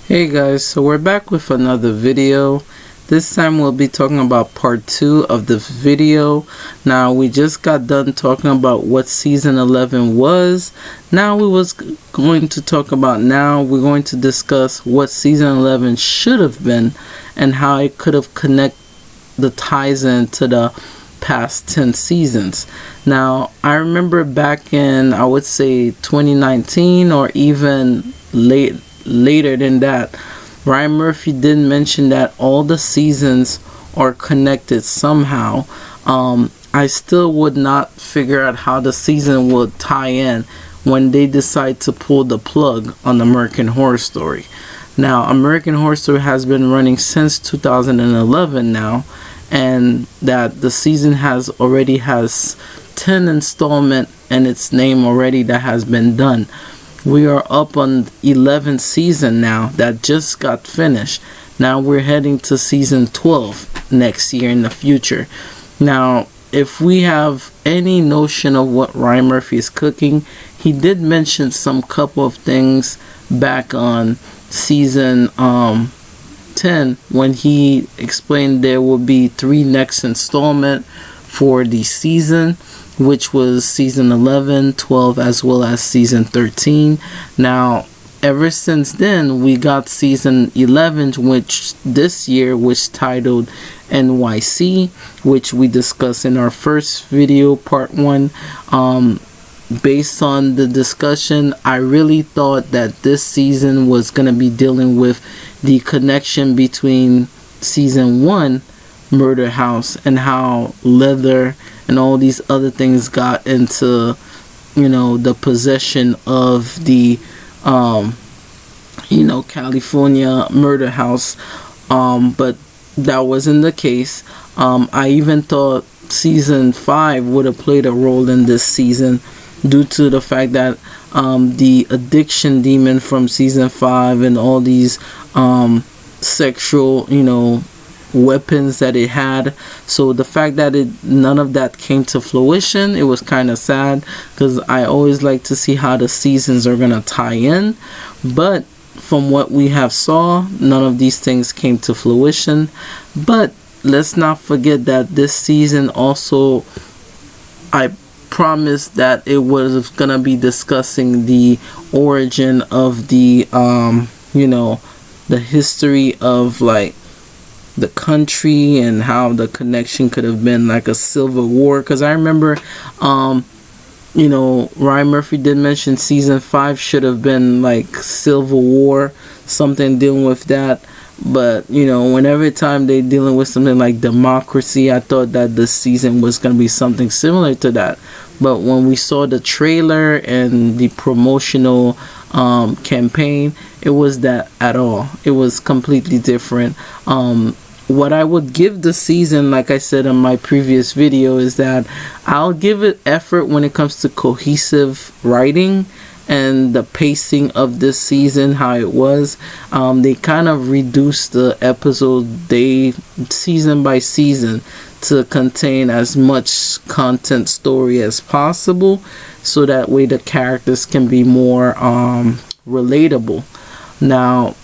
Hey guys, so we're back with another video. This time we'll be talking about part 2 of the video. Now we just got done talking about what season 11 was. Now we're going to discuss what season 11 should have been and how it could have connected the ties into the past 10 seasons. Now I remember back in, I would say 2019 or even later than that, Ryan Murphy did mention that all the seasons are connected somehow. I still would not figure out how the season would tie in when they decide to pull the plug on American Horror Story. Now, American Horror Story has been running since 2011 now, and that the season already has 10 installment in its name already that has been done. We are up on 11th season now that just got finished. Now we're heading to season 12 next year in the future. Now, if we have any notion of what Ryan Murphy is cooking, he did mention some couple of things back on season 10 when he explained there will be 3 next installment for the season, which was season 11, 12, as well as season 13. Now, ever since then, we got season 11, which this year was titled NYC, which we discussed in our first video, part 1. Based on the discussion, I really thought that this season was going to be dealing with the connection between season 1, Murder House, and how leather and all these other things got into, the possession of the, California murder house. But that wasn't the case. I even thought season 5 would have played a role in this season due to the fact that the addiction demon from season 5 and all these sexual, weapons that it had. So the fact that none of that came to fruition, it was kind of sad, because I always like to see how the seasons are gonna tie in. But from what we have saw, none of these things came to fruition. But let's not forget that this season also, I promised that it was gonna be discussing the origin of the the history of like the country and how the connection could have been like a civil war. Because I remember Ryan Murphy did mention season 5 should have been like civil war, something dealing with that. But whenever time they dealing with something like democracy, I thought that this season was going to be something similar to that. But when we saw the trailer and the promotional campaign, it was that at all. It was completely different. What I would give the season, like I said in my previous video, is that I'll give it effort when it comes to cohesive writing and the pacing of this season, how it was. They kind of reduced the episode season by season to contain as much content story as possible, so that way the characters can be more relatable. Now,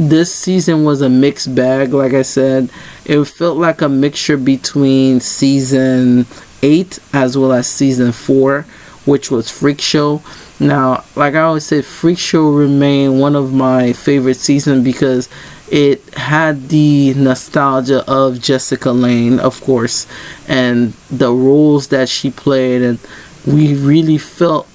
this season was a mixed bag. Like I said, it felt like a mixture between season 8 as well as season 4, which was Freak Show. Now, like I always said, Freak Show remained one of my favorite seasons because it had the nostalgia of Jessica Lange, of course, and the roles that she played, and we really felt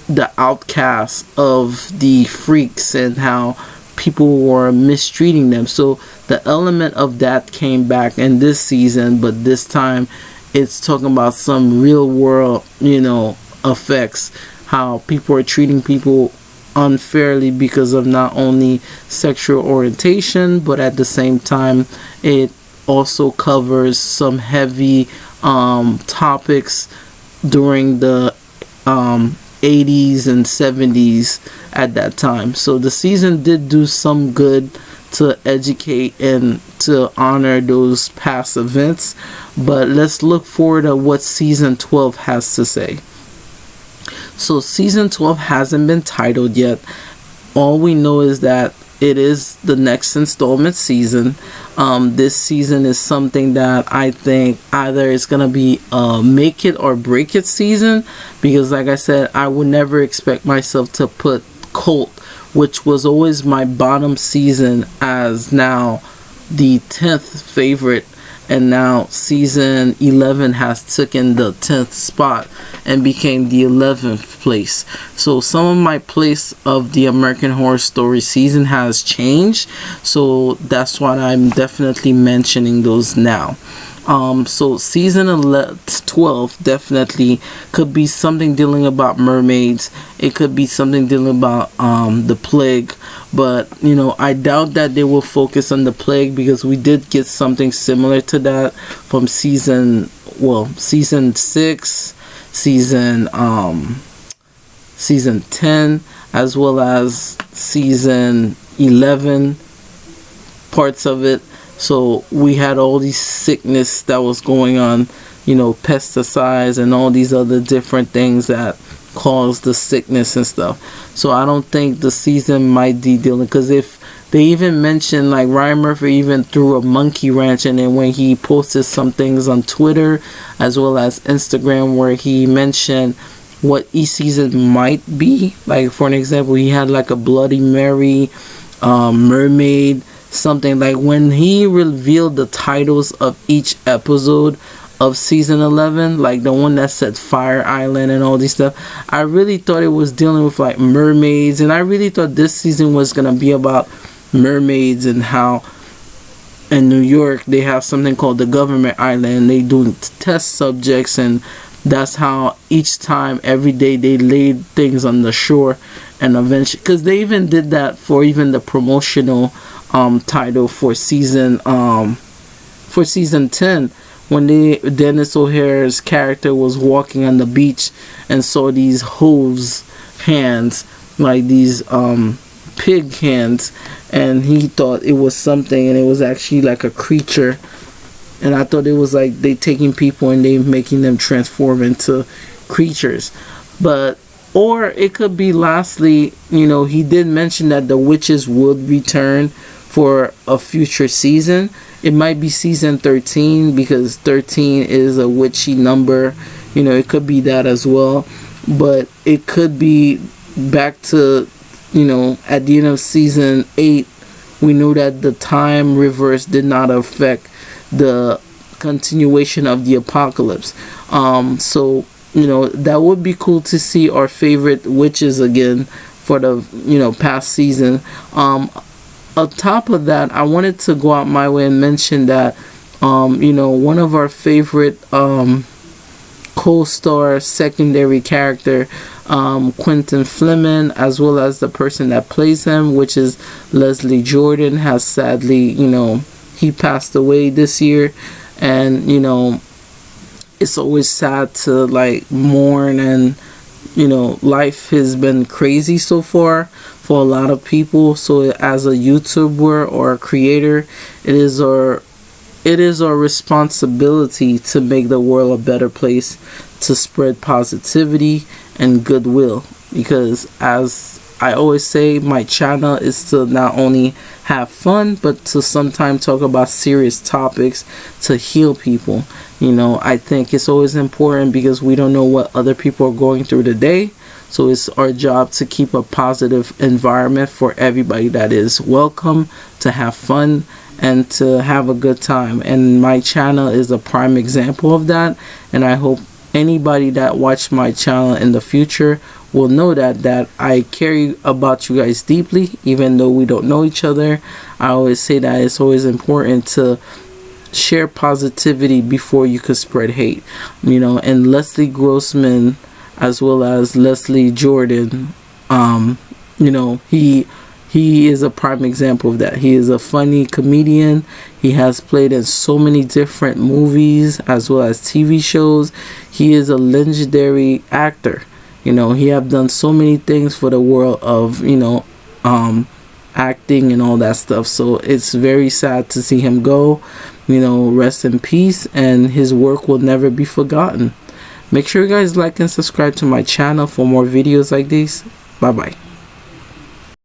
the outcast of the freaks and how people were mistreating them. So the element of that came back in this season, but this time it's talking about some real world, effects, how people are treating people unfairly because of not only sexual orientation, but at the same time it also covers some heavy topics during the 80s and 70s at that time. So the season did do some good to educate and to honor those past events. But let's look forward to what season 12 has to say. So season 12 hasn't been titled yet. all we know is that it is the next installment season. This season is something that I think either it's gonna be a make it or break it season, because like I said, I would never expect myself to put Cult, which was always my bottom season, as now the 10th favorite, and now season 11 has taken the 10th spot and became the 11th place. So some of my place of the American Horror Story season has changed, so that's why I'm definitely mentioning those now. So season 12 definitely could be something dealing about mermaids. It could be something dealing about the plague, but you know, I doubt that they will focus on the plague, because we did get something similar to that from season 6, season 10, as well as season 11, parts of it. So we had all these sickness that was going on, you know, pesticides and all these other different things that caused the sickness and stuff. So I don't think the season might be dealing, because if they even mentioned, like Ryan Murphy even threw a monkey wrench in it when he posted some things on Twitter as well as Instagram, where he mentioned what each season might be. Like for an example, he had like a Bloody Mary, mermaid, something. Like when he revealed the titles of each episode of season 11, like the one that said Fire Island and all these stuff, I really thought it was dealing with like mermaids, and I really thought this season was gonna be about mermaids and how in New York they have something called the Government Island. They do test subjects, and that's how each time, every day, they laid things on the shore, and eventually, because they even did that for even the promotional title for season 10, when Dennis O'Hare's character was walking on the beach and saw these hooves hands, like these pig hands, and he thought it was something, and it was actually like a creature. And I thought it was like they taking people and they making them transform into creatures. But or it could be, lastly, you know, he did mention that the witches would return for a future season. It might be season 13, because 13 is a witchy number. You know, it could be that as well. But it could be back to, you know, at the end of season 8, we knew that the time reverse did not affect the continuation of the apocalypse. So, you know, that would be cool to see our favorite witches again for the, you know, past season. On top of that, I wanted to go out my way and mention that, you know, one of our favorite co-star secondary character, Quentin Fleming, as well as the person that plays him, which is Leslie Jordan, has sadly, you know, he passed away this year. And, you know, it's always sad to like mourn, and, you know, life has been crazy so far for a lot of people. So as a YouTuber or a creator, it is our responsibility to make the world a better place, to spread positivity and goodwill, because as I always say, my channel is to not only have fun, but to sometimes talk about serious topics to heal people. You know, I think it's always important, because we don't know what other people are going through today. So it's our job to keep a positive environment for everybody that is welcome, to have fun and to have a good time. And my channel is a prime example of that. And I hope anybody that watch my channel in the future will know that I care about you guys deeply, even though we don't know each other. I always say that it's always important to share positivity before you could spread hate. You know, and Leslie Grossman as well as Leslie Jordan, you know, he is a prime example of that. He is a funny comedian. He has played in so many different movies as well as TV shows. He is a legendary actor. You know, he have done so many things for the world of, you know, acting and all that stuff. So it's very sad to see him go. You know, rest in peace, and his work will never be forgotten. Make sure you guys like and subscribe to my channel for more videos like these. Bye bye.